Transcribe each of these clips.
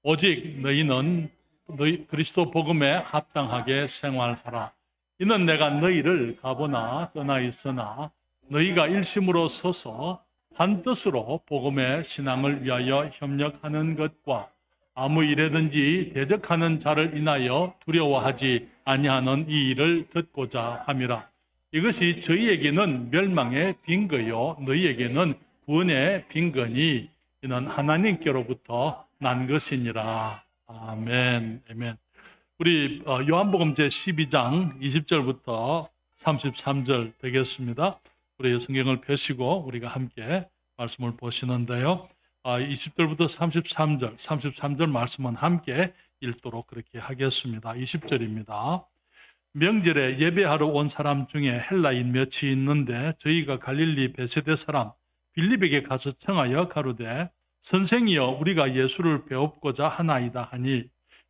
오직 너희는 너희 그리스도 복음에 합당하게 생활하라. 이는 내가 너희를 가보나 떠나 있으나 너희가 일심으로 서서 한 뜻으로 복음의 신앙을 위하여 협력하는 것과 아무 일에든지 대적하는 자를 인하여 두려워하지 아니하는 이 일을 듣고자 함이라. 이것이 저희에게는 멸망의 빈거요 너희에게는 구원의 빈거니 이는 하나님께로부터 난 것이니라. 아멘. 아멘. 우리 요한복음 제12장 20절부터 33절 되겠습니다. 우리 성경을 펴시고 우리가 함께 말씀을 보시는데요. 20절부터 33절 말씀은 함께 읽도록 그렇게 하겠습니다. 20절입니다. 명절에 예배하러 온 사람 중에 헬라인 몇이 있는데 저희가 갈릴리 베세데 사람 빌립에게 가서 청하여 가로되 선생이여 우리가 예수를 배웁고자 하나이다 하니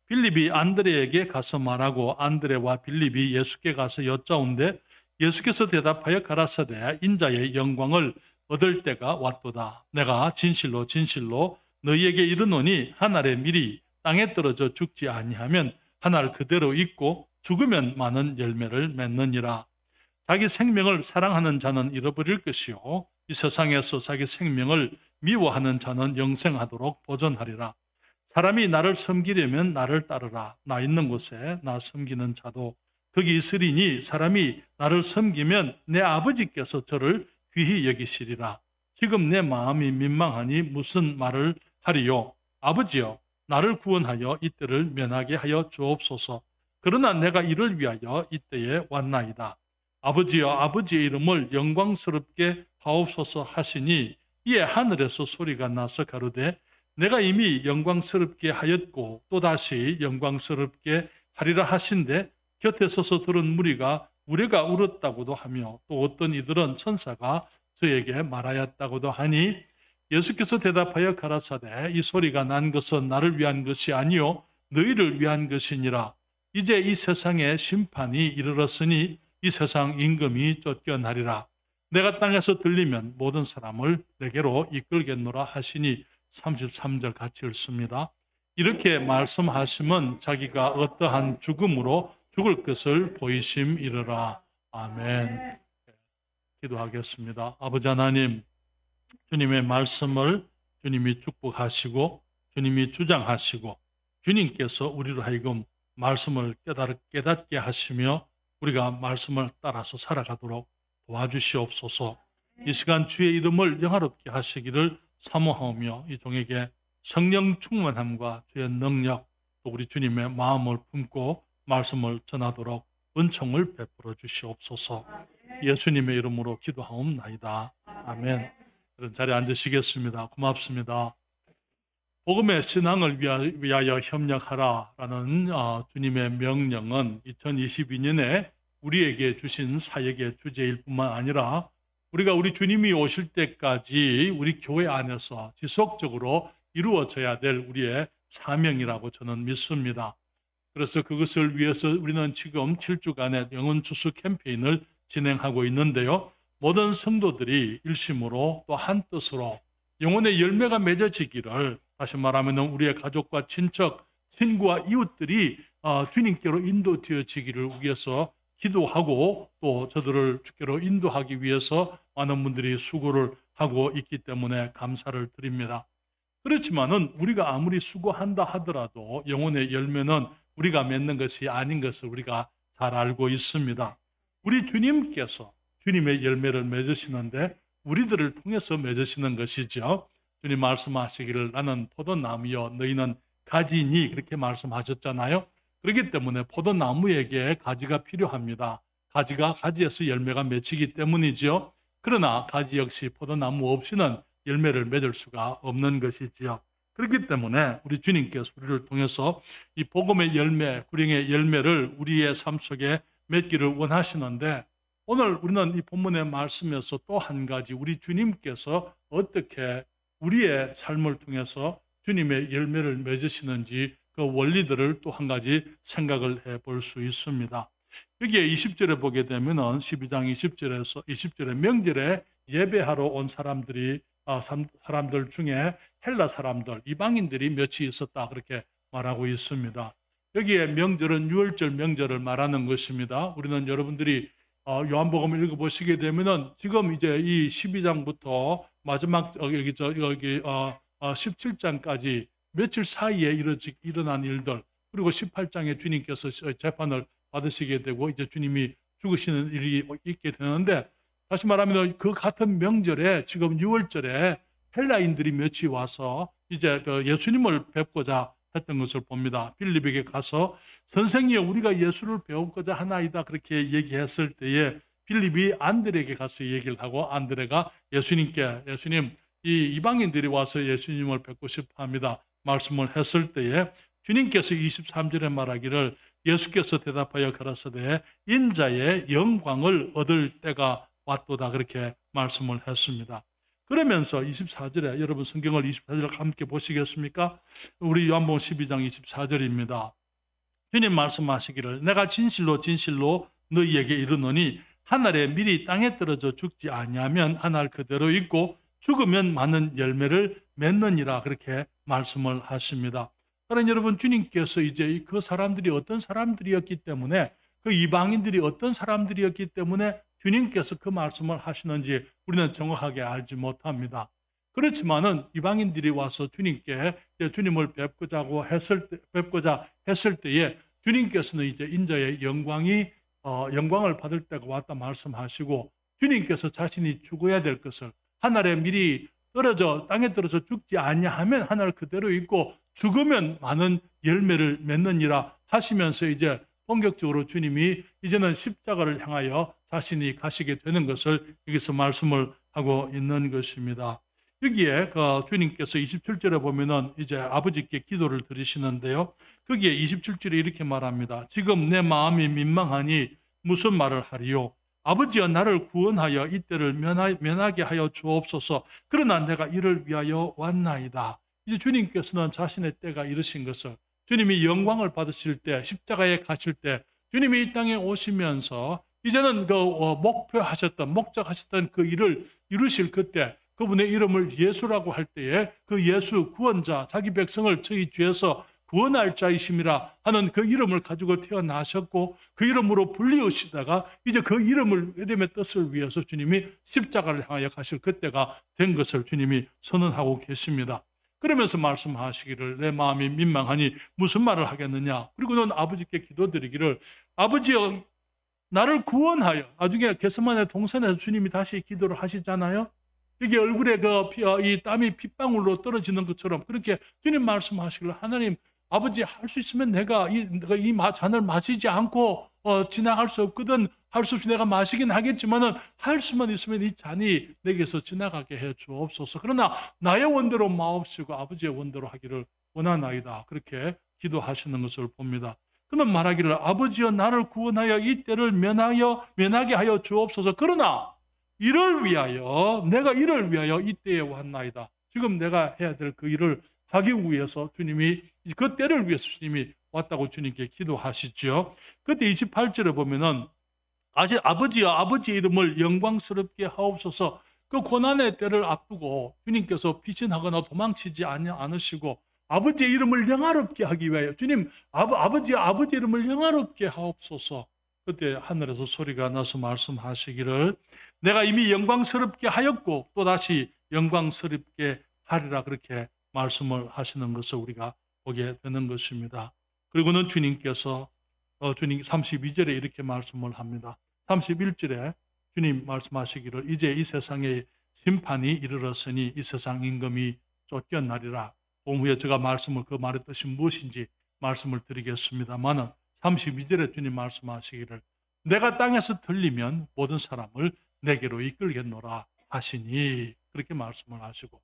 빌립이 안드레에게 가서 말하고 안드레와 빌립이 예수께 가서 여짜온데 예수께서 대답하여 가라사대 인자의 영광을 얻을 때가 왔도다. 내가 진실로 진실로 너희에게 이르노니 한 알의 밀이 땅에 떨어져 죽지 아니하면 한 알 그대로 있고 죽으면 많은 열매를 맺느니라. 자기 생명을 사랑하는 자는 잃어버릴 것이요 이 세상에서 자기 생명을 미워하는 자는 영생하도록 보존하리라. 사람이 나를 섬기려면 나를 따르라. 나 있는 곳에 나 섬기는 자도 거기 있으리니 사람이 나를 섬기면 내 아버지께서 저를 귀히 여기시리라. 지금 내 마음이 민망하니 무슨 말을 하리요. 아버지여 나를 구원하여 이때를 면하게 하여 주옵소서. 그러나 내가 이를 위하여 이때에 왔나이다. 아버지여 아버지의 이름을 영광스럽게 하옵소서 하시니 이에 하늘에서 소리가 나서 가로되 내가 이미 영광스럽게 하였고 또다시 영광스럽게 하리라 하신데 곁에 서서 들은 무리가 우레가 울었다고도 하며 또 어떤 이들은 천사가 저에게 말하였다고도 하니 예수께서 대답하여 가라사대 이 소리가 난 것은 나를 위한 것이 아니요 너희를 위한 것이니라. 이제 이 세상에 심판이 이르렀으니 이 세상 임금이 쫓겨나리라. 내가 땅에서 들리면 모든 사람을 내게로 이끌겠노라 하시니 33절 같이 읽습니다. 이렇게 말씀하시면 자기가 어떠한 죽음으로 죽을 것을 보이심이르라. 아멘. 기도하겠습니다. 아버지 하나님, 주님의 말씀을 주님이 축복하시고 주님이 주장하시고 주님께서 우리로 하여금 말씀을 깨닫게 하시며 우리가 말씀을 따라서 살아가도록 도와주시옵소서. 이 시간 주의 이름을 영화롭게 하시기를 사모하며 이 종에게 성령 충만함과 주의 능력 또 우리 주님의 마음을 품고 말씀을 전하도록 은총을 베풀어 주시옵소서. 예수님의 이름으로 기도하옵나이다. 아멘. 그런 자리에 앉으시겠습니다. 고맙습니다. 복음의 신앙을 위하여 협력하라라는 주님의 명령은 2022년에 우리에게 주신 사역의 주제일 뿐만 아니라 우리가 우리 주님이 오실 때까지 우리 교회 안에서 지속적으로 이루어져야 될 우리의 사명이라고 저는 믿습니다. 그래서 그것을 위해서 우리는 지금 7주간의 영혼 추수 캠페인을 진행하고 있는데요. 모든 성도들이 일심으로 또 한 뜻으로 영혼의 열매가 맺어지기를, 다시 말하면 우리의 가족과 친척, 친구와 이웃들이 주님께로 인도되어지기를 위해서 기도하고 또 저들을 주께로 인도하기 위해서 많은 분들이 수고를 하고 있기 때문에 감사를 드립니다. 그렇지만은 우리가 아무리 수고한다 하더라도 영혼의 열매는 우리가 맺는 것이 아닌 것을 우리가 잘 알고 있습니다. 우리 주님께서 주님의 열매를 맺으시는데 우리들을 통해서 맺으시는 것이죠. 주님 말씀하시기를 나는 포도나무여 너희는 가지니 그렇게 말씀하셨잖아요. 그렇기 때문에 포도나무에게 가지가 필요합니다. 가지가 가지에서 열매가 맺히기 때문이죠. 그러나 가지 역시 포도나무 없이는 열매를 맺을 수가 없는 것이지요. 그렇기 때문에 우리 주님께서 우리를 통해서 이 복음의 열매, 불행의 열매를 우리의 삶 속에 맺기를 원하시는데 오늘 우리는 이 본문의 말씀에서 또 한 가지 우리 주님께서 어떻게 우리의 삶을 통해서 주님의 열매를 맺으시는지 그 원리들을 또 한 가지 생각을 해볼 수 있습니다. 여기에 20절에 보게 되면 12장 20절에 명절에 예배하러 온 사람들이 사람들 중에 헬라 사람들, 이방인들이 몇이 있었다 그렇게 말하고 있습니다. 여기에 명절은 유월절 명절을 말하는 것입니다. 우리는 여러분들이 요한복음을 읽어보시게 되면은 지금 이제 이 12장부터 마지막 여기 17장까지 며칠 사이에 일어난 일들, 그리고 18장에 주님께서 재판을 받으시게 되고 이제 주님이 죽으시는 일이 있게 되는데, 다시 말하면 그 같은 명절에 지금 6월절에 헬라인들이 몇이 와서 이제 그 예수님을 뵙고자 했던 것을 봅니다. 빌립에게 가서 선생님, 우리가 예수를 배우고자 하나이다 그렇게 얘기했을 때에 빌립이 안드레에게 가서 얘기를 하고, 안드레가 예수님께, 예수님, 이 이방인들이 와서 예수님을 뵙고 싶어 합니다 말씀을 했을 때에 주님께서 23절에 말하기를, 예수께서 대답하여 가라사대 인자의 영광을 얻을 때가 왔도다 그렇게 말씀을 했습니다. 그러면서 24절에, 여러분 성경을 24절을 함께 보시겠습니까? 우리 요한복음 12장 24절입니다. 주님 말씀하시기를, 내가 진실로 진실로 너희에게 이르노니 한 알에 밀이 땅에 떨어져 죽지 아니하면 한 알 그대로 있고 죽으면 많은 열매를 맺느니라 그렇게 말씀을 하십니다. 그러나 여러분, 주님께서 이제 그 사람들이 어떤 사람들이었기 때문에, 그 이방인들이 어떤 사람들이었기 때문에 주님께서 그 말씀을 하시는지 우리는 정확하게 알지 못합니다. 그렇지만은 이방인들이 와서 주님께 주님을 뵙고자 했을 때에 주님께서는 이제 인자의 영광을 받을 때가 왔다 말씀하시고, 주님께서 자신이 죽어야 될 것을, 하늘의 밀이 땅에 떨어져 죽지 아니하면 하늘 그대로 있고 죽으면 많은 열매를 맺느니라 하시면서 이제 본격적으로 주님이 이제는 십자가를 향하여 자신이 가시게 되는 것을 여기서 말씀을 하고 있는 것입니다. 여기에 그 주님께서 27절에 보면은 이제 아버지께 기도를 드리시는데요. 거기에 27절에 이렇게 말합니다. 지금 내 마음이 민망하니 무슨 말을 하리요? 아버지여, 나를 구원하여 이때를 면하게 하여 주옵소서. 그러나 내가 이를 위하여 왔나이다. 이제 주님께서는 자신의 때가 이르신 것을, 주님이 영광을 받으실 때, 십자가에 가실 때, 주님이 이 땅에 오시면서 이제는 그 목적하셨던 그 일을 이루실 그때, 그분의 이름을 예수라고 할 때에 그 예수 구원자, 자기 백성을 저희 죄에서 구원할 자이심이라 하는 그 이름을 가지고 태어나셨고, 그 이름으로 불리우시다가 이제 그 이름의 뜻을 위해서 주님이 십자가를 향하여 가실 그때가 된 것을 주님이 선언하고 계십니다. 그러면서 말씀하시기를, 내 마음이 민망하니 무슨 말을 하겠느냐? 그리고는 아버지께 기도드리기를, 아버지여, 나를 구원하여. 나중에 겟세마네 동산에서 주님이 다시 기도를 하시잖아요. 여기 얼굴에 이 땀이 핏방울로 떨어지는 것처럼 그렇게 주님 말씀하시기를, 하나님 아버지, 할 수 있으면 내가 이 잔을 마시지 않고 지나갈 수 없거든. 할 수 없이 내가 마시긴 하겠지만은 할 수만 있으면 이 잔이 내게서 지나가게 해 주옵소서. 그러나 나의 원대로 마옵시고 아버지의 원대로 하기를 원하나이다. 그렇게 기도하시는 것을 봅니다. 그는 말하기를, 아버지여, 나를 구원하여 이 때를 면하게 하여 주옵소서. 그러나 내가 이를 위하여 이 때에 왔나이다. 지금 내가 해야 될 그 일을 하기 위해서 주님이, 그 때를 위해서 주님이 왔다고 주님께 기도하시죠. 그때 28절에 보면은, 아버지여, 아버지의 이름을 영광스럽게 하옵소서. 그 고난의 때를 앞두고 주님께서 피신하거나 도망치지 않으시고 아버지의 이름을 영화롭게 하기 위하여, 주님, 아버지의 이름을 영화롭게 하옵소서. 그때 하늘에서 소리가 나서 말씀하시기를, 내가 이미 영광스럽게 하였고 또다시 영광스럽게 하리라. 그렇게 말씀을 하시는 것을 우리가 보게 되는 것입니다. 그리고는 주님께서 주님 32절에 이렇게 말씀을 합니다. 31절에 주님 말씀하시기를, 이제 이 세상에 심판이 이르렀으니 이 세상 임금이 쫓겨나리라. 오후에 제가 그 말의 뜻이 무엇인지 말씀을 드리겠습니다만은, 32절에 주님 말씀하시기를, 내가 땅에서 들리면 모든 사람을 내게로 이끌겠노라 하시니, 그렇게 말씀을 하시고,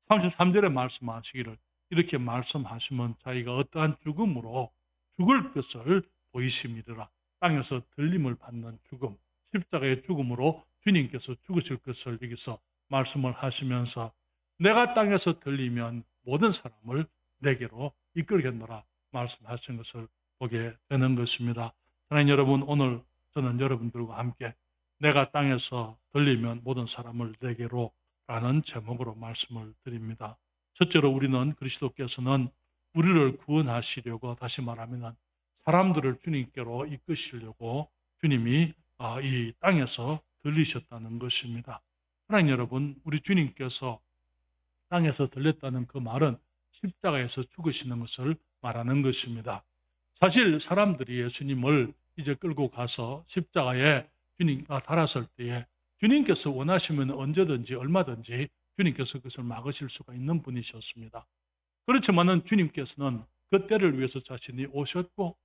33절에 말씀하시기를, 이렇게 말씀하시면 자기가 어떠한 죽음으로 죽을 것을 보이심이라. 땅에서 들림을 받는 죽음, 십자가의 죽음으로 주님께서 죽으실 것을 여기서 말씀을 하시면서, 내가 땅에서 들리면 모든 사람을 내게로 이끌겠노라 말씀하신 것을 보게 되는 것입니다. 하나님 여러분, 오늘 저는 여러분들과 함께 내가 땅에서 들리면 모든 사람을 내게로 라는 제목으로 말씀을 드립니다. 첫째로 우리는 그리스도께서는 우리를 구원하시려고, 다시 말하면 사람들을 주님께로 이끄시려고 주님이 이 땅에서 들리셨다는 것입니다. 사랑하는 여러분, 우리 주님께서 땅에서 들렸다는 그 말은 십자가에서 죽으시는 것을 말하는 것입니다. 사실 사람들이 예수님을 이제 끌고 가서 십자가에 달았을 때에 주님께서 원하시면 언제든지 얼마든지 주님께서 그것을 막으실 수가 있는 분이셨습니다. 그렇지만은 주님께서는 그 때를 위해서 자신이 오셨고,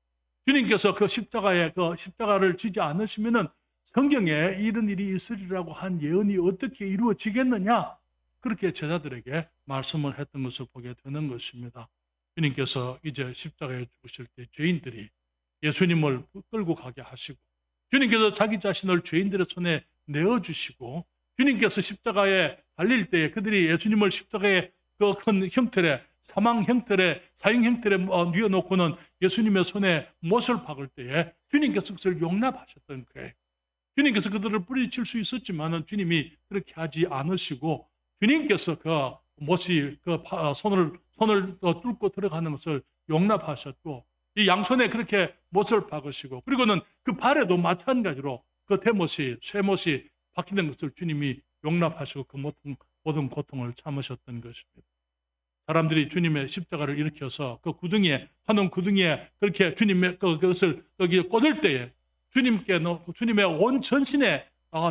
주님께서 그 십자가를 지지 않으시면은 성경에 이런 일이 있으리라고 한 예언이 어떻게 이루어지겠느냐, 그렇게 제자들에게 말씀을 했던 것을 보게 되는 것입니다. 주님께서 이제 십자가에 죽으실 때 죄인들이 예수님을 끌고 가게 하시고, 주님께서 자기 자신을 죄인들의 손에 내어주시고, 주님께서 십자가에 달릴 때에 그들이 예수님을 십자가에 그 큰 형틀에, 사망 형틀에, 사형 형틀에 뉘어놓고는 예수님의 손에 못을 박을 때에 주님께서 그것을 용납하셨던 거예요. 주님께서 그들을 뿌리칠 수 있었지만은 주님이 그렇게 하지 않으시고, 주님께서 그 못이 손을 뚫고 들어가는 것을 용납하셨고, 이 양손에 그렇게 못을 박으시고, 그리고는 그 발에도 마찬가지로 그 대못이, 쇠못이 박히는 것을 주님이 용납하시고 그 모든 고통을 참으셨던 것입니다. 사람들이 주님의 십자가를 일으켜서 그 구덩이에, 환원 구덩이에 그렇게 주님의 그것을 여기 꽂을 때에 주님의 온 전신에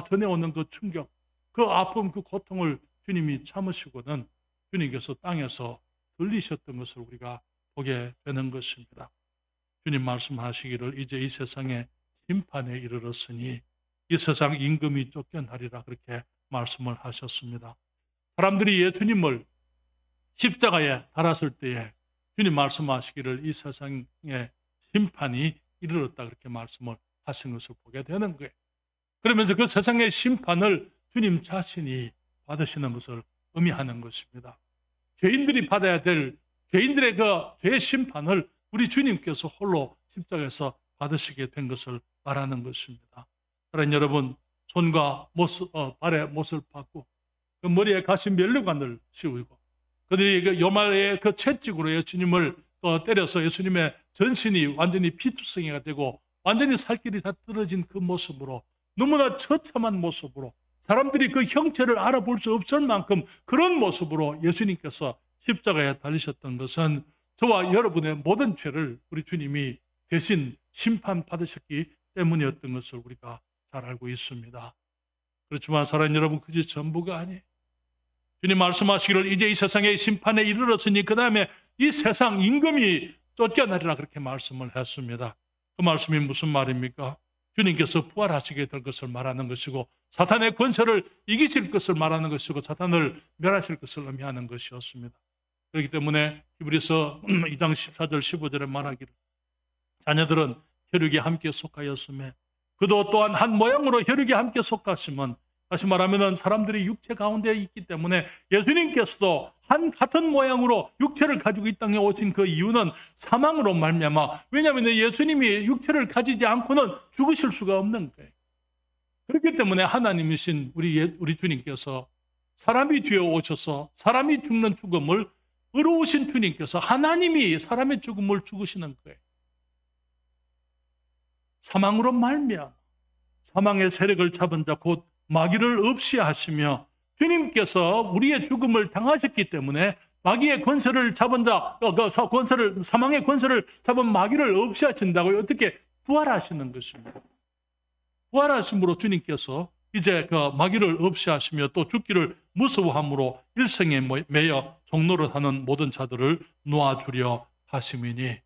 전해오는 그 충격, 그 아픔, 그 고통을 주님이 참으시고는 주님께서 땅에서 들리셨던 것을 우리가 보게 되는 것입니다. 주님 말씀하시기를 이제 이 세상에 심판에 이르렀으니 이 세상 임금이 쫓겨나리라, 그렇게 말씀을 하셨습니다. 사람들이 예수님을 십자가에 달았을 때에 주님 말씀하시기를 이 세상에 심판이 이르렀다, 그렇게 말씀을 하신 것을 보게 되는 거예요. 그러면서 그 세상의 심판을 주님 자신이 받으시는 것을 의미하는 것입니다. 죄인들이 받아야 될 죄인들의 그 죄의 심판을 우리 주님께서 홀로 십자가에서 받으시게 된 것을 말하는 것입니다. 그러나 여러분, 손과 발에 못을 박고 그 머리에 가신 면류관을 씌우고 그들이 그 요말의 그 채찍으로 예수님을 때려서 예수님의 전신이 완전히 피투성이가 되고 완전히 살길이 다 떨어진 그 모습으로, 너무나 처참한 모습으로, 사람들이 그 형체를 알아볼 수 없을 만큼 그런 모습으로 예수님께서 십자가에 달리셨던 것은 저와 여러분의 모든 죄를 우리 주님이 대신 심판받으셨기 때문이었던 것을 우리가 잘 알고 있습니다. 그렇지만 사랑하는 여러분, 그게 전부가 아니에요. 주님 말씀하시기를 이제 이 세상의 심판에 이르렀으니 그 다음에 이 세상 임금이 쫓겨나리라, 그렇게 말씀을 했습니다. 그 말씀이 무슨 말입니까? 주님께서 부활하시게 될 것을 말하는 것이고, 사탄의 권세를 이기실 것을 말하는 것이고, 사탄을 멸하실 것을 의미하는 것이었습니다. 그렇기 때문에 히브리서 2장 14절 15절에 말하기를 자녀들은 혈육에 함께 속하였으며 그도 또한 한 모양으로 혈육에 함께 속하시면, 다시 말하면 사람들이 육체 가운데 있기 때문에 예수님께서도 한 같은 모양으로 육체를 가지고 이 땅에 오신 그 이유는 사망으로 말미암아, 왜냐하면 예수님이 육체를 가지지 않고는 죽으실 수가 없는 거예요. 그렇기 때문에 하나님이신 우리 주님께서 사람이 되어 오셔서 사람이 죽는 죽음을, 의로우신 주님께서 하나님이 사람의 죽음을 죽으시는 거예요. 사망으로 말미암아 사망의 세력을 잡은 자 곧 마귀를 없이 하시며, 주님께서 우리의 죽음을 당하셨기 때문에 마귀의 권세를 잡은 자, 사망의 권세를 잡은 마귀를 없이 하신다고 어떻게 부활하시는 것입니다. 부활하심으로 주님께서 이제 그 마귀를 없이 하시며 또 죽기를 무서워함으로 일생에 매여 종노릇하는 모든 자들을 놓아주려 하심이니,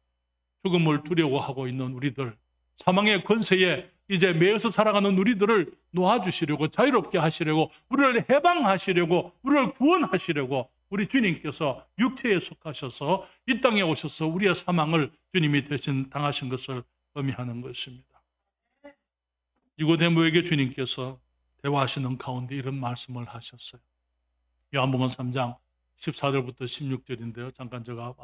죽음을 두려워하고 있는 우리들, 사망의 권세에 이제 매여서 살아가는 우리들을 놓아주시려고, 자유롭게 하시려고, 우리를 해방하시려고, 우리를 구원하시려고 우리 주님께서 육체에 속하셔서 이 땅에 오셔서 우리의 사망을 주님이 대신 당하신 것을 의미하는 것입니다. 니고데모에게 주님께서 대화하시는 가운데 이런 말씀을 하셨어요. 요한복음 3장 14절부터 16절인데요. 잠깐 제가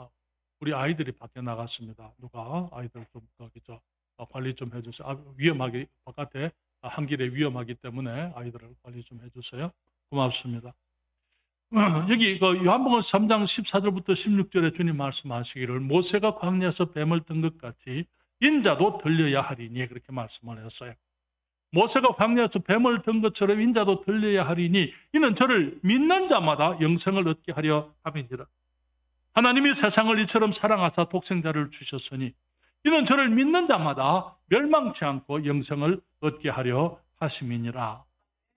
우리 아이들이 밖에 나갔습니다. 누가 아이들 좀 관리 좀 해주세요. 위험하게, 바깥에 한 길에 위험하기 때문에 아이들을 관리 좀 해주세요. 고맙습니다. 여기 요한복음 3장 14절부터 16절에 주님 말씀하시기를 모세가 광야에서 뱀을 든 것 같이 인자도 들려야 하리니 그렇게 말씀을 했어요. 모세가 광야에서 뱀을 든 것처럼 인자도 들려야 하리니 이는 저를 믿는 자마다 영생을 얻게 하려 함이니라. 하나님이 세상을 이처럼 사랑하사 독생자를 주셨으니 이는 저를 믿는 자마다 멸망치 않고 영생을 얻게 하려 하심이니라.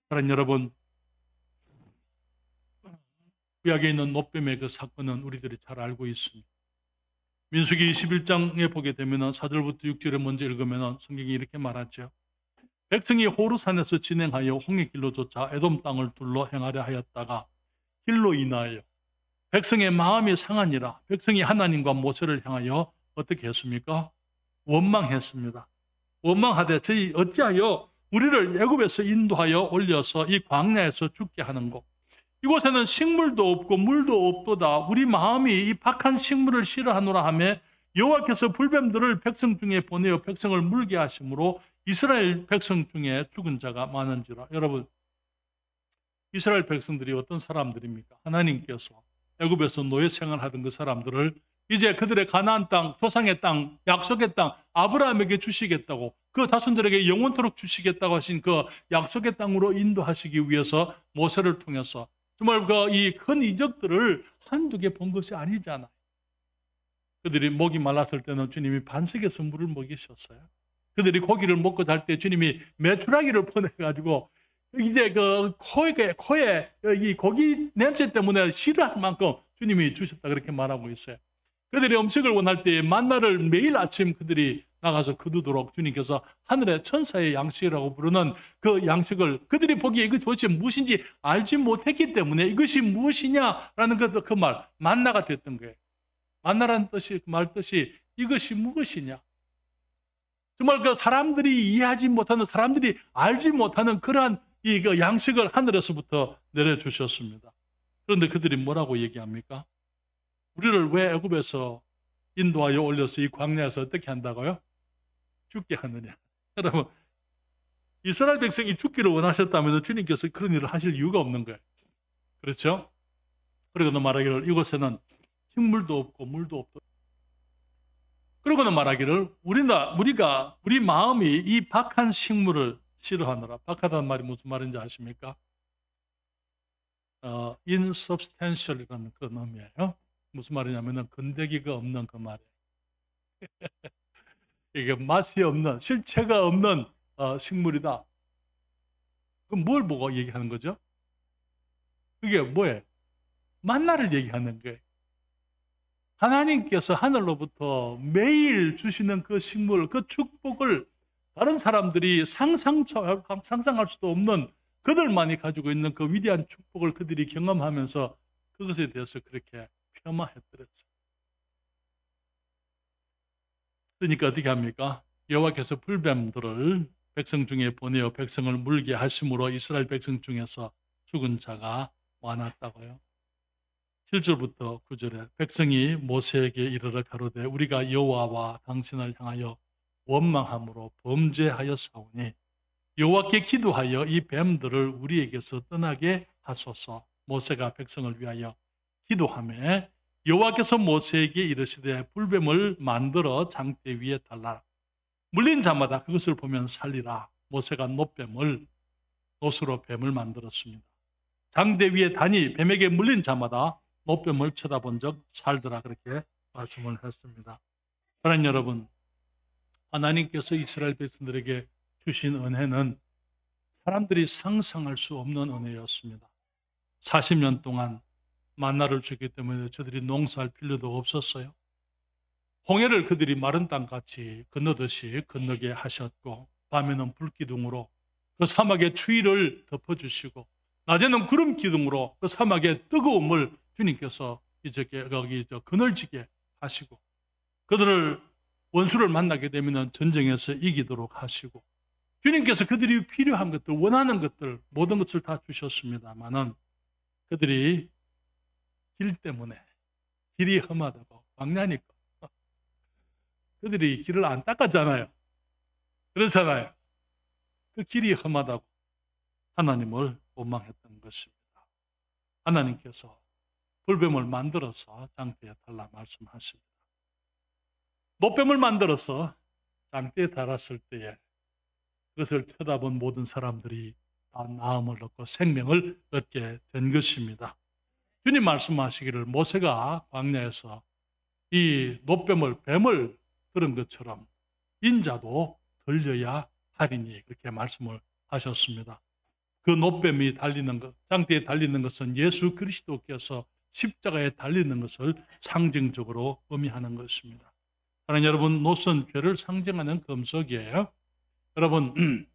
사랑하는 여러분, 구약에 있는 노뱀의 그 사건은 우리들이 잘 알고 있습니다. 민수기 21장에 보게 되면 4절부터 6절에 먼저 읽으면 성경이 이렇게 말하죠. 백성이 호르산에서 진행하여 홍해 길로 쫓아 에돔 땅을 둘러 행하려 하였다가 길로 인하여 백성의 마음이 상하니라. 백성이 하나님과 모세를 향하여 어떻게 했습니까? 원망했습니다. 원망하되 저희 어찌하여 우리를 애굽에서 인도하여 올려서 이 광야에서 죽게 하는고 이곳에는 식물도 없고 물도 없도다. 우리 마음이 이 박한 식물을 싫어하노라 하며 여호와께서 불뱀들을 백성 중에 보내어 백성을 물게 하심으로 이스라엘 백성 중에 죽은 자가 많은지라. 여러분, 이스라엘 백성들이 어떤 사람들입니까? 하나님께서 애굽에서 노예 생활하던 그 사람들을 이제 그들의 가나안 땅, 조상의 땅, 약속의 땅 아브라함에게 주시겠다고 그 자손들에게 영원토록 주시겠다고 하신 그 약속의 땅으로 인도하시기 위해서 모세를 통해서 정말 이 큰 이적들을 한두 개 본 것이 아니잖아요. 그들이 목이 말랐을 때는 주님이 반석에서 물을 먹이셨어요. 그들이 고기를 먹고 잘 때 주님이 메추라기를 보내가지고 이제 그 코에 이 고기 냄새 때문에 싫어할 만큼 주님이 주셨다 그렇게 말하고 있어요. 그들이 음식을 원할 때 만나를 매일 아침 그들이 나가서 거두도록 주님께서 하늘의 천사의 양식이라고 부르는 그 양식을 그들이 보기에 이것이 도대체 무엇인지 알지 못했기 때문에 이것이 무엇이냐라는 그 말, 만나가 됐던 거예요. 만나라는 뜻이 말 뜻이 이것이 무엇이냐. 정말 그 사람들이 이해하지 못하는 사람들이 알지 못하는 그러한 그 양식을 하늘에서부터 내려주셨습니다. 그런데 그들이 뭐라고 얘기합니까? 우리를 왜 애굽에서 인도하여 올려서 이 광야에서 어떻게 한다고요? 죽게 하느냐. 여러분, 이스라엘 백성이 죽기를 원하셨다면 주님께서 그런 일을 하실 이유가 없는 거예요. 그렇죠? 그리고는 말하기를 이곳에는 식물도 없고 물도 없고 그러고는 말하기를 우리 마음이 이 박한 식물을 싫어하느라. 박하다는 말이 무슨 말인지 아십니까? insubstantial이라는 그런 의미예요. 무슨 말이냐면 근대기가 없는 그 말이에요. 이게 맛이 없는, 실체가 없는 식물이다. 그럼 뭘 보고 얘기하는 거죠? 그게 뭐예요? 만나를 얘기하는 거예요. 하나님께서 하늘로부터 매일 주시는 그 식물, 그 축복을 다른 사람들이 상상할 수도 없는 그들만이 가지고 있는 그 위대한 축복을 그들이 경험하면서 그것에 대해서 그렇게 폄하했더랬죠. 그러니까 어떻게 합니까? 여호와께서 불뱀들을 백성 중에 보내어 백성을 물게 하심으로 이스라엘 백성 중에서 죽은 자가 많았다고요. 7절부터 9절에 백성이 모세에게 이르러 가로되 우리가 여호와와 당신을 향하여 원망함으로 범죄하였사오니 여호와께 기도하여 이 뱀들을 우리에게서 떠나게 하소서. 모세가 백성을 위하여 기도하며 여호와께서 모세에게 이르시되 불뱀을 만들어 장대 위에 달라 물린 자마다 그것을 보면 살리라. 모세가 노스로 뱀을 만들었습니다. 장대 위에 다니 뱀에게 물린 자마다 노뱀을 쳐다본 적 살더라 그렇게 말씀을 했습니다. 사랑하는 여러분, 하나님께서 이스라엘 백성들에게 주신 은혜는 사람들이 상상할 수 없는 은혜였습니다. 40년 동안 만나를 주기 때문에 저들이 농사할 필요도 없었어요. 홍해를 그들이 마른 땅같이 건너듯이 건너게 하셨고 밤에는 불기둥으로 그 사막의 추위를 덮어주시고 낮에는 구름 기둥으로 그 사막의 뜨거움을 주님께서 거기 그늘지게 하시고 그들을 원수를 만나게 되면 전쟁에서 이기도록 하시고 주님께서 그들이 필요한 것들, 원하는 것들 모든 것을 다 주셨습니다만은 그들이 길 때문에 길이 험하다고 광야니까 그들이 길을 안 닦았잖아요. 그렇잖아요. 그 길이 험하다고 하나님을 원망했던 것입니다. 하나님께서 불뱀을 만들어서 장대에 달라 말씀하십니다. 노뱀을 만들어서 장대에 달았을 때에 그것을 쳐다본 모든 사람들이 다 나음을 얻고 생명을 얻게 된 것입니다. 주님 말씀하시기를 모세가 광야에서 이 노뱀을 뱀을 들은 것처럼 인자도 들려야 하리니 그렇게 말씀을 하셨습니다. 그 노뱀이 달리는 것, 장대에 달리는 것은 예수 그리스도께서 십자가에 달리는 것을 상징적으로 의미하는 것입니다. 사랑하는 여러분, 노선 죄를 상징하는 금속이에요. 여러분,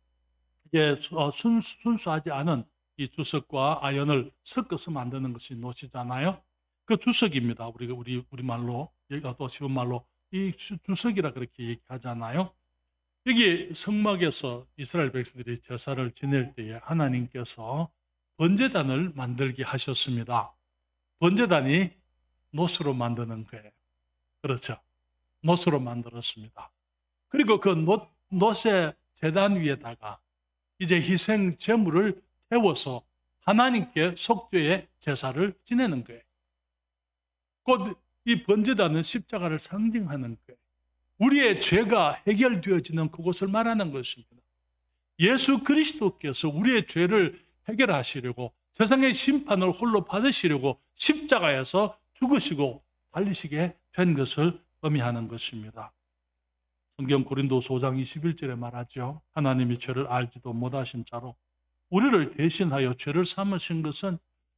이게 순수하지 않은 이 주석과 아연을 섞어서 만드는 것이 노시잖아요. 그 주석입니다. 우리 말로, 여기가 또 쉬운 말로 이 주석이라 그렇게 얘기하잖아요. 여기 성막에서 이스라엘 백성들이 제사를 지낼 때에 하나님께서 번제단을 만들게 하셨습니다. 번제단이 노스로 만드는 거예요. 그렇죠. 노스로 만들었습니다. 그리고 그 노스의 제단 위에다가 이제 희생 제물을 태워서 하나님께 속죄의 제사를 지내는 거예요. 곧 이 번제단은 십자가를 상징하는 거예요. 우리의 죄가 해결되어지는 그곳을 말하는 것입니다. 예수 그리스도께서 우리의 죄를 해결하시려고 세상의 심판을 홀로 받으시려고 십자가에서 죽으시고 달리시게 된 것을 의미하는 것입니다. 성경 고린도서 5장 21절에 말하죠. 하나님이 죄를 알지도 못하신 자로 우리를 대신하여 죄를 삼으신 것은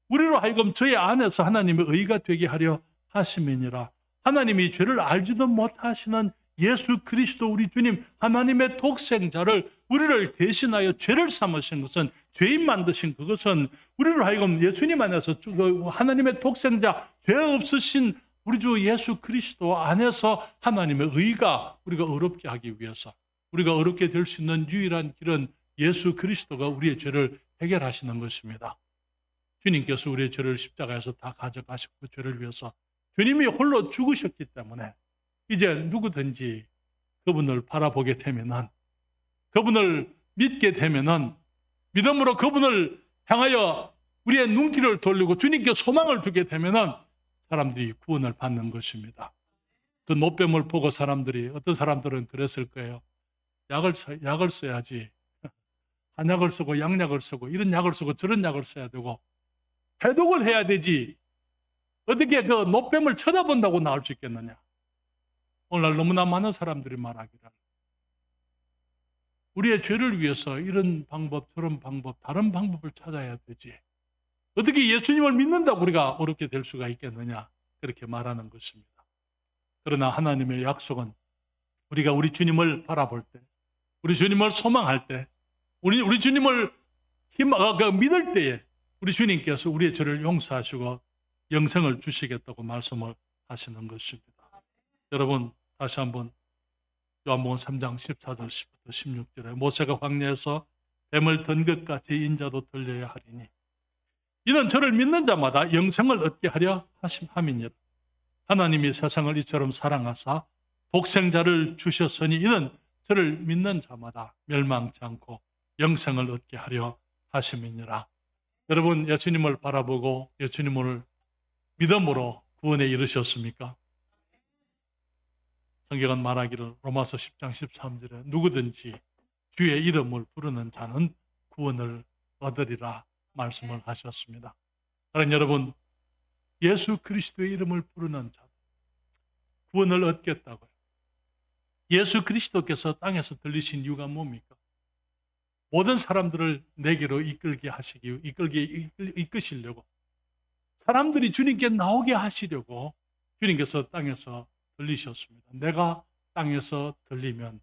우리로 하여금 저희 안에서 하나님의 의가 되게 하려 하심이니라. 하나님이 죄를 알지도 못하시는 예수 그리스도 우리 주님 하나님의 독생자를 우리를 대신하여 죄를 삼으신 것은 죄인 만드신 그것은 우리로 하여금 예수님 안에서 하나님의 독생자 죄 없으신 우리 주 예수 그리스도 안에서 하나님의 의가 우리가 어렵게 하기 위해서 우리가 어렵게 될 수 있는 유일한 길은 예수 그리스도가 우리의 죄를 해결하시는 것입니다. 주님께서 우리의 죄를 십자가에서 다 가져가시고 그 죄를 위해서 주님이 홀로 죽으셨기 때문에 이제 누구든지 그분을 바라보게 되면은 그분을 믿게 되면은 믿음으로 그분을 향하여 우리의 눈길을 돌리고 주님께 소망을 두게 되면은 사람들이 구원을 받는 것입니다. 그 노뱀을 보고 사람들이 어떤 사람들은 그랬을 거예요. 약을 써야지. 한약을 쓰고 양약을 쓰고 이런 약을 쓰고 저런 약을 써야 되고 해독을 해야 되지. 어떻게 그 노뱀을 쳐다본다고 나올 수 있겠느냐. 오늘날 너무나 많은 사람들이 말하기를 우리의 죄를 위해서 이런 방법 저런 방법 다른 방법을 찾아야 되지. 어떻게 예수님을 믿는다고 우리가 어렵게 될 수가 있겠느냐. 그렇게 말하는 것입니다. 그러나 하나님의 약속은 우리가 우리 주님을 바라볼 때 우리 주님을 소망할 때 우리 주님을 믿을 때에 우리 주님께서 우리의 죄를 용서하시고 영생을 주시겠다고 말씀을 하시는 것입니다. 여러분 다시 한번 요한복음 3장 14절부터 16절에 모세가 광야에서 뱀을 든 것 같이 인자도 들려야 하리니 이는 저를 믿는 자마다 영생을 얻게 하려 함이니라. 하나님이 세상을 이처럼 사랑하사 독생자를 주셨으니 이는 저를 믿는 자마다 멸망치 않고 영생을 얻게 하려 하심이니라. 여러분 예수님을 바라보고 예수님을 믿음으로 구원에 이르셨습니까? 성경은 말하기를 로마서 10장 13절에 누구든지 주의 이름을 부르는 자는 구원을 얻으리라 말씀을 하셨습니다. 그러나 여러분 예수 그리스도의 이름을 부르는 자 구원을 얻겠다고요. 예수 그리스도께서 땅에서 들리신 이유가 뭡니까? 모든 사람들을 내게로 이끄시려고 사람들이 주님께 나오게 하시려고 주님께서 땅에서 들리셨습니다. 내가 땅에서 들리면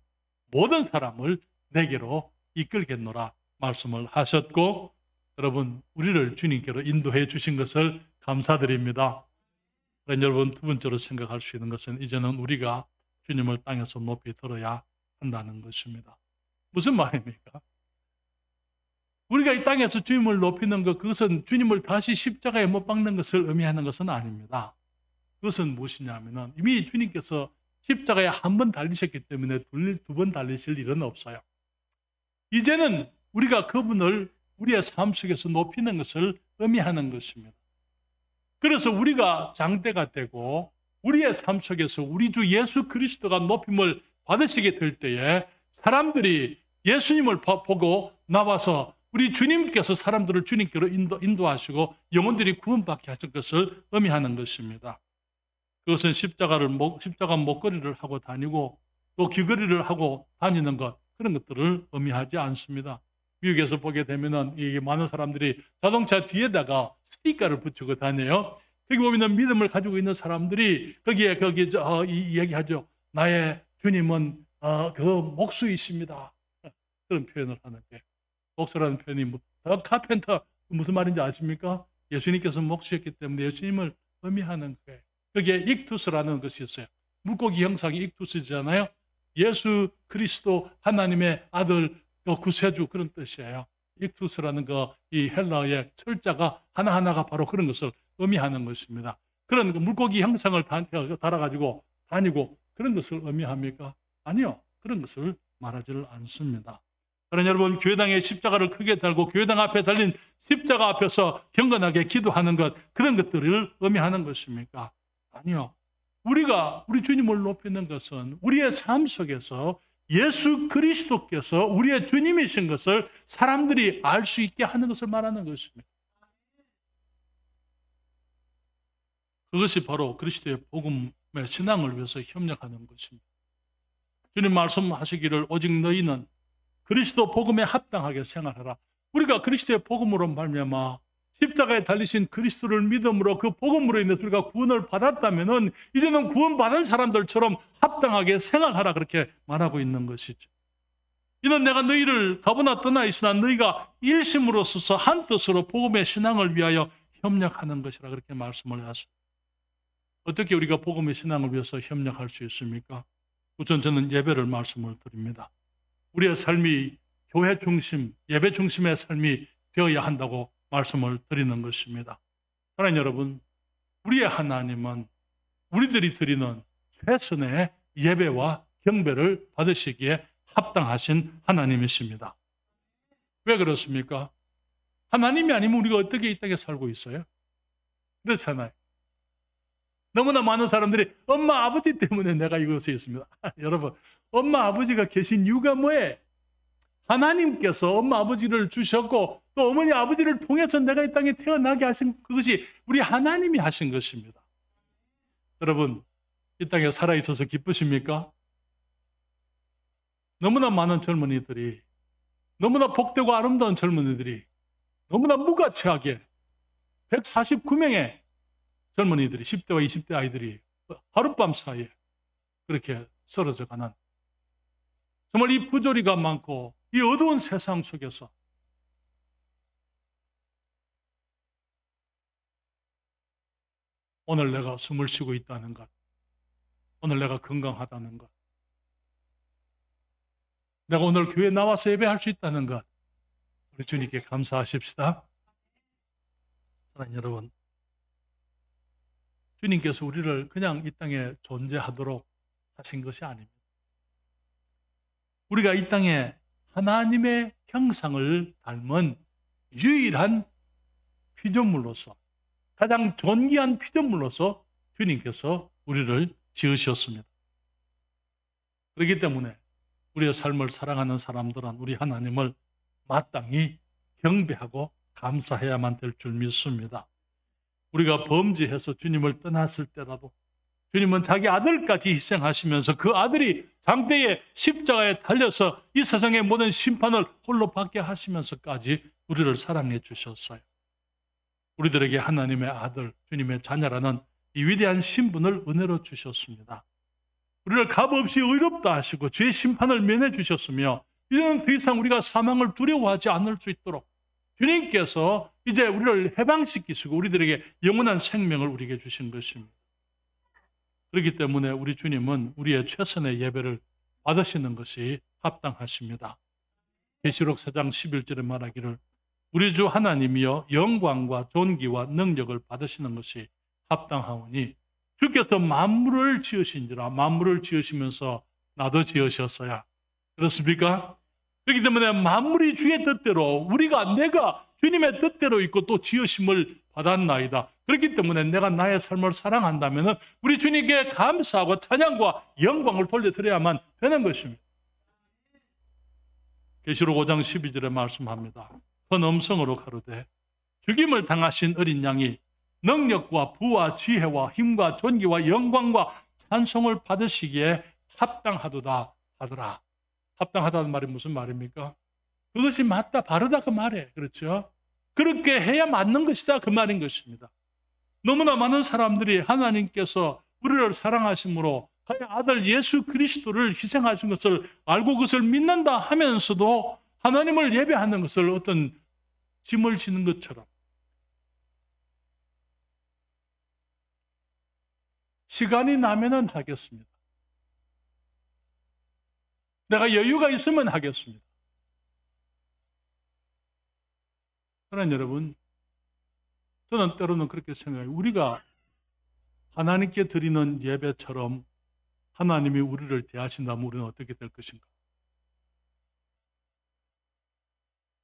모든 사람을 내게로 이끌겠노라 말씀을 하셨고 여러분 우리를 주님께로 인도해 주신 것을 감사드립니다. 그러나 여러분 두 번째로 생각할 수 있는 것은 이제는 우리가 주님을 땅에서 높이 들어야 한다는 것입니다. 무슨 말입니까? 우리가 이 땅에서 주님을 높이는 것 그것은 주님을 다시 십자가에 못 박는 것을 의미하는 것은 아닙니다. 그것은 무엇이냐면 이미 주님께서 십자가에 한 번 달리셨기 때문에 두 번 달리실 일은 없어요. 이제는 우리가 그분을 우리의 삶 속에서 높이는 것을 의미하는 것입니다. 그래서 우리가 장대가 되고 우리의 삶 속에서 우리 주 예수 그리스도가 높임을 받으시게 될 때에 사람들이 예수님을 보고 나와서 우리 주님께서 사람들을 주님께로 인도하시고 영혼들이 구원받게 하신 것을 의미하는 것입니다. 그것은 십자가 목걸이를 하고 다니고 또 귀걸이를 하고 다니는 것, 그런 것들을 의미하지 않습니다. 미국에서 보게 되면은 이 많은 사람들이 자동차 뒤에다가 스티커를 붙이고 다녀요. 거기 보면은 믿음을 가지고 있는 사람들이 거기에 이 얘기하죠. 나의 주님은 그 목수이십니다. 그런 표현을 하는데, 목수라는 표현이 카펜터 무슨 말인지 아십니까? 예수님께서 목수였기 때문에 예수님을 의미하는 거예요. 거기에 익투스라는 것이 있어요. 물고기 형상이 익투스잖아요. 예수 그리스도 하나님의 아들 구세주, 그런 뜻이에요. 익투스라는 이 헬라어의 철자가 하나하나가 바로 그런 것을 의미하는 것입니다. 그런 물고기 형상을 달아가지고 다니고 그런 것을 의미합니까? 아니요. 그런 것을 말하지를 않습니다. 그러나 여러분, 교회당에 십자가를 크게 달고 교회당 앞에 달린 십자가 앞에서 경건하게 기도하는 것, 그런 것들을 의미하는 것입니까? 아니요. 우리 주님을 높이는 것은 우리의 삶 속에서 예수 그리스도께서 우리의 주님이신 것을 사람들이 알 수 있게 하는 것을 말하는 것입니다. 그것이 바로 그리스도의 복음의 신앙을 위해서 협력하는 것입니다. 주님 말씀하시기를 오직 너희는 그리스도 복음에 합당하게 생활하라. 우리가 그리스도의 복음으로 말미암아 십자가에 달리신 그리스도를 믿음으로 그 복음으로 인해서 우리가 구원을 받았다면은 이제는 구원받은 사람들처럼 합당하게 생활하라, 그렇게 말하고 있는 것이죠. 이는 내가 너희를 가보나 떠나 있으나 너희가 일심으로 서서 한 뜻으로 복음의 신앙을 위하여 협력하는 것이라, 그렇게 말씀을 하셨습니다. 어떻게 우리가 복음의 신앙을 위해서 협력할 수 있습니까? 우선 저는 예배를 말씀을 드립니다. 우리의 삶이 교회 중심, 예배 중심의 삶이 되어야 한다고 말씀을 드리는 것입니다. 사랑하는 여러분, 우리의 하나님은 우리들이 드리는 최선의 예배와 경배를 받으시기에 합당하신 하나님이십니다. 왜 그렇습니까? 하나님이 아니면 우리가 어떻게 이 땅에 살고 있어요? 그렇잖아요. 너무나 많은 사람들이 엄마 아버지 때문에 내가 이곳에 있습니다. 여러분, 엄마 아버지가 계신 이유가 뭐예요? 하나님께서 엄마 아버지를 주셨고 또 어머니 아버지를 통해서 내가 이 땅에 태어나게 하신 그것이 우리 하나님이 하신 것입니다. 여러분, 이 땅에 살아있어서 기쁘십니까? 너무나 많은 젊은이들이, 너무나 복되고 아름다운 젊은이들이 너무나 무가치하게 149명의 젊은이들이, 10대와 20대 아이들이 하룻밤 사이에 그렇게 쓰러져 가는, 정말 이 부조리가 많고 이 어두운 세상 속에서 오늘 내가 숨을 쉬고 있다는 것, 오늘 내가 건강하다는 것, 내가 오늘 교회에 나와서 예배할 수 있다는 것, 우리 주님께 감사하십시다. 사랑하는 여러분, 주님께서 우리를 그냥 이 땅에 존재하도록 하신 것이 아닙니다. 우리가 이 땅에 하나님의 형상을 닮은 유일한 피조물로서, 가장 존귀한 피조물로서 주님께서 우리를 지으셨습니다. 그렇기 때문에 우리의 삶을 사랑하는 사람들은 우리 하나님을 마땅히 경배하고 감사해야만 될 줄 믿습니다. 우리가 범죄해서 주님을 떠났을 때라도 주님은 자기 아들까지 희생하시면서 그 아들이 장대의 십자가에 달려서 이 세상의 모든 심판을 홀로 받게 하시면서까지 우리를 사랑해 주셨어요. 우리들에게 하나님의 아들, 주님의 자녀라는 이 위대한 신분을 은혜로 주셨습니다. 우리를 값없이 의롭다 하시고 죄의 심판을 면해 주셨으며 이제는 더 이상 우리가 사망을 두려워하지 않을 수 있도록 주님께서 이제 우리를 해방시키시고 우리들에게 영원한 생명을 우리에게 주신 것입니다. 그렇기 때문에 우리 주님은 우리의 최선의 예배를 받으시는 것이 합당하십니다. 계시록 4장 11절에 말하기를 우리 주 하나님이여 영광과 존귀와 능력을 받으시는 것이 합당하오니 주께서 만물을 지으신지라. 만물을 지으시면서 나도 지으셨어야. 그렇습니까? 그렇기 때문에 만물이 주의 뜻대로 내가 주님의 뜻대로 있고 또 지으심을 받았나이다. 그렇기 때문에 내가 나의 삶을 사랑한다면 우리 주님께 감사하고 찬양과 영광을 돌려드려야만 되는 것입니다. 계시록 5장 12절에 말씀합니다. 큰 음성으로 가로되 죽임을 당하신 어린 양이 능력과 부와 지혜와 힘과 존귀와 영광과 찬송을 받으시기에 합당하도다 하더라. 합당하다는 말이 무슨 말입니까? 그것이 맞다, 바르다 그 말이에요. 그렇죠? 그렇게 해야 맞는 것이다 그 말인 것입니다. 너무나 많은 사람들이 하나님께서 우리를 사랑하심으로 그의 아들 예수 그리스도를 희생하신 것을 알고 그것을 믿는다 하면서도 하나님을 예배하는 것을 어떤 짐을 지는 것처럼 시간이 나면은 하겠습니다. 내가 여유가 있으면 하겠습니다. 그러나 여러분, 저는 때로는 그렇게 생각해요. 우리가 하나님께 드리는 예배처럼 하나님이 우리를 대하신다면 우리는 어떻게 될 것인가?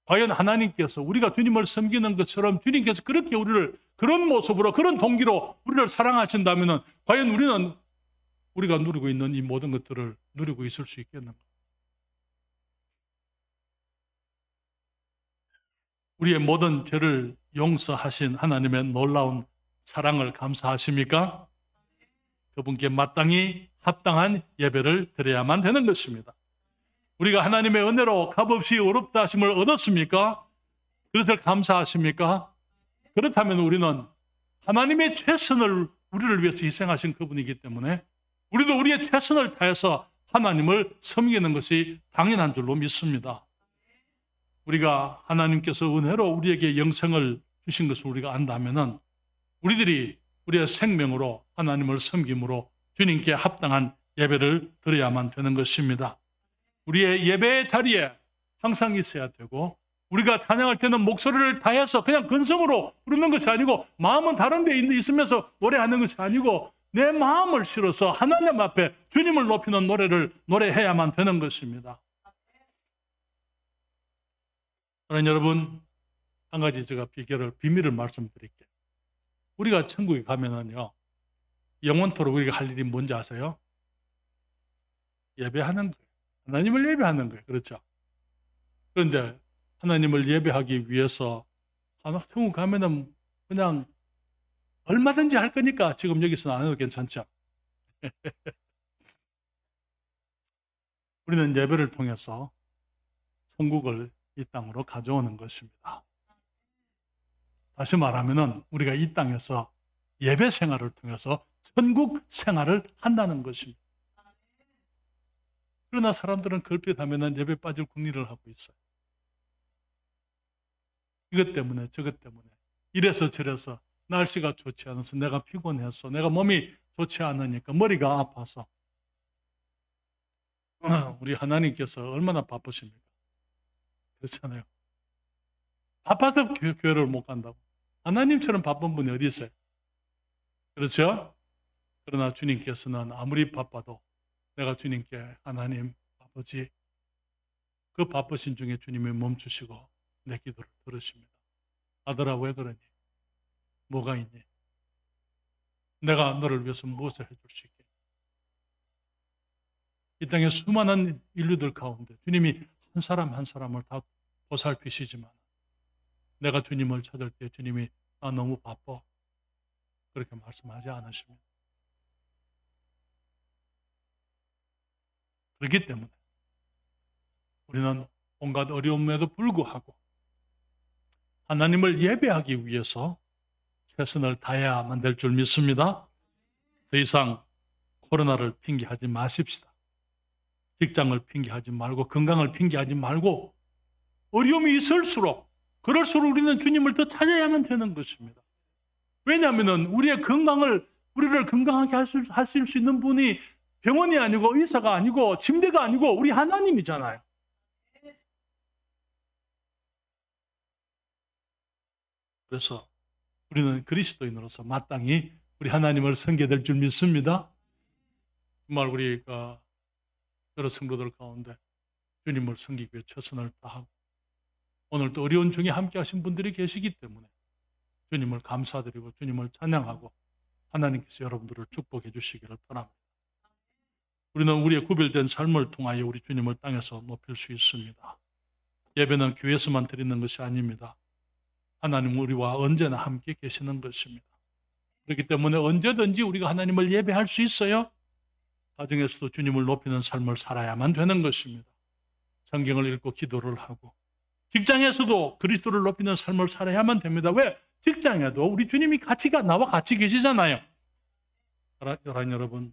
과연 하나님께서 우리가 주님을 섬기는 것처럼 주님께서 그렇게 우리를 그런 모습으로 그런 동기로 우리를 사랑하신다면 과연 우리는 우리가 누리고 있는 이 모든 것들을 누리고 있을 수 있겠는가? 우리의 모든 죄를 용서하신 하나님의 놀라운 사랑을 감사하십니까? 그분께 마땅히 합당한 예배를 드려야만 되는 것입니다. 우리가 하나님의 은혜로 값없이 어렵다 하심을 얻었습니까? 그것을 감사하십니까? 그렇다면 우리는 하나님의 최선을 우리를 위해서 희생하신 그분이기 때문에 우리도 우리의 최선을 다해서 하나님을 섬기는 것이 당연한 줄로 믿습니다. 우리가 하나님께서 은혜로 우리에게 영생을 주신 것을 우리가 안다면은 우리들이 우리의 생명으로 하나님을 섬김으로 주님께 합당한 예배를 드려야만 되는 것입니다. 우리의 예배의 자리에 항상 있어야 되고 우리가 찬양할 때는 목소리를 다해서 그냥 근성으로 부르는 것이 아니고 마음은 다른 데 있으면서 노래하는 것이 아니고 내 마음을 실어서 하나님 앞에 주님을 높이는 노래를 노래해야만 되는 것입니다. 그러나 여러분, 한 가지 제가 비밀을 말씀드릴게요. 우리가 천국에 가면은요, 영원토록 우리가 할 일이 뭔지 아세요? 예배하는 거예요. 하나님을 예배하는 거예요. 그렇죠? 그런데 하나님을 예배하기 위해서 천국 가면은 그냥 얼마든지 할 거니까 지금 여기서는 안 해도 괜찮죠? 우리는 예배를 통해서 천국을 이 땅으로 가져오는 것입니다. 다시 말하면은 우리가 이 땅에서 예배 생활을 통해서 천국 생활을 한다는 것입니다. 그러나 사람들은 걸핏하면은 예배 빠질 궁리를 하고 있어요. 이것 때문에 저것 때문에 이래서 저래서 날씨가 좋지 않아서 내가 피곤해서 내가 몸이 좋지 않으니까 머리가 아파서 우리 하나님께서 얼마나 바쁘십니까? 그렇잖아요. 바빠서 교회를 못 간다고. 하나님처럼 바쁜 분이 어디 있어요? 그렇죠? 그러나 주님께서는 아무리 바빠도 내가 주님께 하나님 아버지 그 바쁘신 중에 주님이 멈추시고 내 기도를 들으십니다. 아들아 왜 그러니? 뭐가 있니? 내가 너를 위해서 무엇을 해줄 수 있게? 이 땅의 수많은 인류들 가운데 주님이 한 사람 한 사람을 다 보살피시지만 내가 주님을 찾을 때 주님이 나 너무 바빠 그렇게 말씀하지 않으십니다. 그렇기 때문에 우리는 온갖 어려움에도 불구하고 하나님을 예배하기 위해서 최선을 다해야만 될 줄 믿습니다. 더 이상 코로나를 핑계하지 마십시다. 직장을 핑계하지 말고 건강을 핑계하지 말고 어려움이 있을수록 그럴수록 우리는 주님을 더 찾아야만 되는 것입니다. 왜냐하면 우리의 건강을 우리를 건강하게 하실 수 있는 분이 병원이 아니고 의사가 아니고 침대가 아니고 우리 하나님이잖아요. 그래서 우리는 그리스도인으로서 마땅히 우리 하나님을 섬겨야 될 줄 믿습니다. 정말 우리가 여러 성도들 가운데 주님을 섬기기 위해 최선을 다하고 오늘도 어려운 중에 함께 하신 분들이 계시기 때문에 주님을 감사드리고 주님을 찬양하고 하나님께서 여러분들을 축복해 주시기를 바랍니다. 우리는 우리의 구별된 삶을 통하여 우리 주님을 땅에서 높일 수 있습니다. 예배는 교회에서만 드리는 것이 아닙니다. 하나님은 우리와 언제나 함께 계시는 것입니다. 그렇기 때문에 언제든지 우리가 하나님을 예배할 수 있어요. 가정에서도 주님을 높이는 삶을 살아야만 되는 것입니다. 성경을 읽고 기도를 하고 직장에서도 그리스도를 높이는 삶을 살아야만 됩니다. 왜? 직장에도 우리 주님이 나와 같이 계시잖아요. 사랑하는 여러분,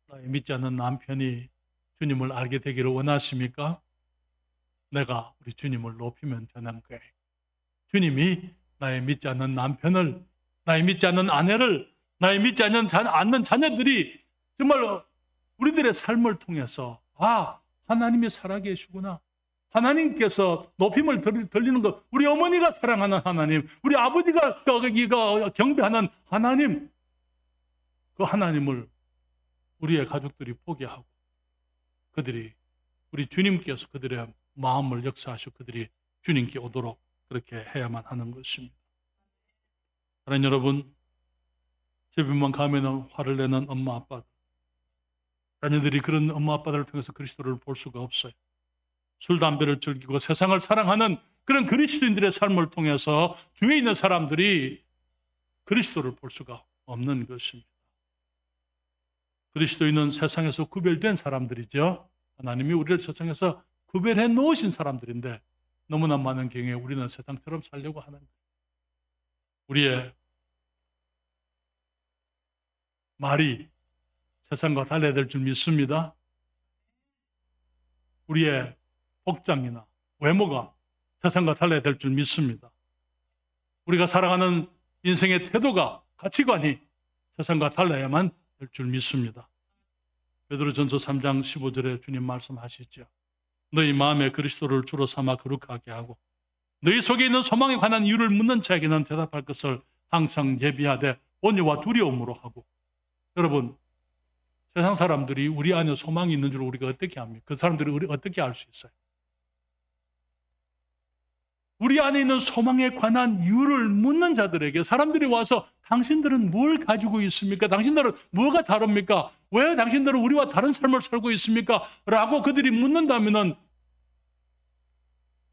나의 믿지 않는 남편이 주님을 알게 되기를 원하십니까? 내가 우리 주님을 높이면 되는 거예요. 주님이 나의 믿지 않는 남편을, 나의 믿지 않는 아내를, 나의 믿지 않는 자녀들이 정말 우리들의 삶을 통해서 하나님이 살아계시구나. 하나님께서 높임을 들리는 것, 우리 어머니가 사랑하는 하나님, 우리 아버지가 경배하는 하나님, 그 하나님을 우리의 가족들이 보게 하고 우리 주님께서 그들의 마음을 역사하시고 그들이 주님께 오도록 그렇게 해야만 하는 것입니다. 사랑하는 여러분, 집에만 가면은 화를 내는 엄마 아빠, 자녀들이 그런 엄마 아빠들을 통해서 그리스도를 볼 수가 없어요. 술 담배를 즐기고 세상을 사랑하는 그런 그리스도인들의 삶을 통해서 주위에 있는 사람들이 그리스도를 볼 수가 없는 것입니다. 그리스도인은 세상에서 구별된 사람들이죠. 하나님이 우리를 세상에서 구별해 놓으신 사람들인데 너무나 많은 경우에 우리는 세상처럼 살려고 하는 거예요. 우리의 말이 세상과 달라야 될 줄 믿습니다. 우리의 복장이나 외모가 세상과 달라야 될 줄 믿습니다. 우리가 살아가는 인생의 태도가, 가치관이 세상과 달라야만 될 줄 믿습니다. 베드로전서 3장 15절에 주님 말씀하시죠. 너희 마음에 그리스도를 주로 삼아 거룩하게 하고 너희 속에 있는 소망에 관한 이유를 묻는 자에게는 대답할 것을 항상 예비하되 온유와 두려움으로 하고. 여러분, 세상 사람들이 우리 안에 소망이 있는 줄 우리가 어떻게 합니까? 그 사람들이 우리 어떻게 알 수 있어요? 우리 안에 있는 소망에 관한 이유를 묻는 자들에게 사람들이 와서 당신들은 뭘 가지고 있습니까? 당신들은 뭐가 다릅니까? 왜 당신들은 우리와 다른 삶을 살고 있습니까? 라고 그들이 묻는다면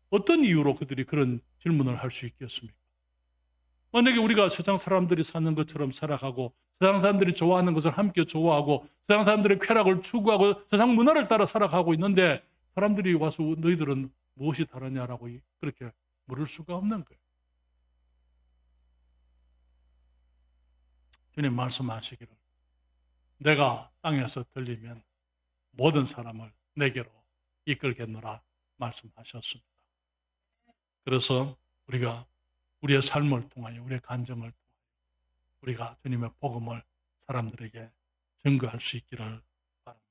어떤 이유로 그들이 그런 질문을 할 수 있겠습니까? 만약에 우리가 세상 사람들이 사는 것처럼 살아가고 세상 사람들이 좋아하는 것을 함께 좋아하고 세상 사람들의 쾌락을 추구하고 세상 문화를 따라 살아가고 있는데 사람들이 와서 너희들은 무엇이 다르냐라고 그렇게 물을 수가 없는 거예요. 주님 말씀하시기를 내가 땅에서 들리면 모든 사람을 내게로 이끌겠노라 말씀하셨습니다. 그래서 우리가 우리의 삶을 통하여 우리의 간증을 통하여 우리가 주님의 복음을 사람들에게 증거할 수 있기를 바랍니다.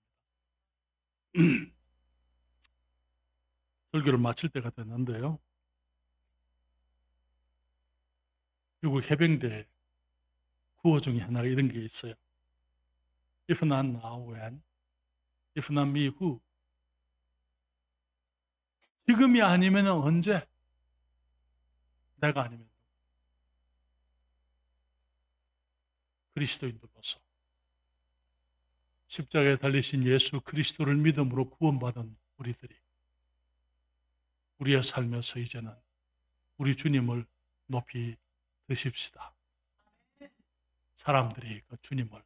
설교를 마칠 때가 됐는데요. 미국 해병대 구호 중에 하나가 이런 게 있어요. If not now, when? If not me, who? 지금이 아니면 언제? 내가 아니면 그리스도인들로서 십자가에 달리신 예수 그리스도를 믿음으로 구원받은 우리들이 우리의 삶에서 이제는 우리 주님을 높이 드십시다. 사람들이 그 주님을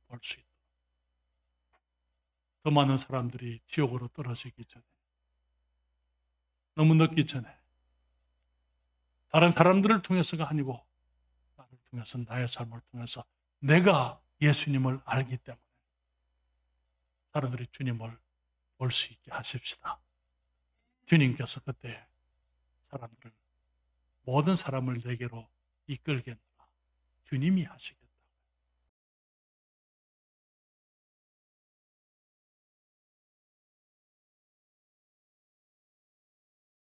볼 수 있도록. 더 많은 사람들이 지옥으로 떨어지기 전에, 너무 늦기 전에 다른 사람들을 통해서가 아니고 나를 통해서, 나의 삶을 통해서 내가 예수님을 알기 때문에 사람들이 주님을 볼 수 있게 하십시다. 주님께서 그때 모든 사람을 내게로 이끌겠노라. 주님이 하시겠다.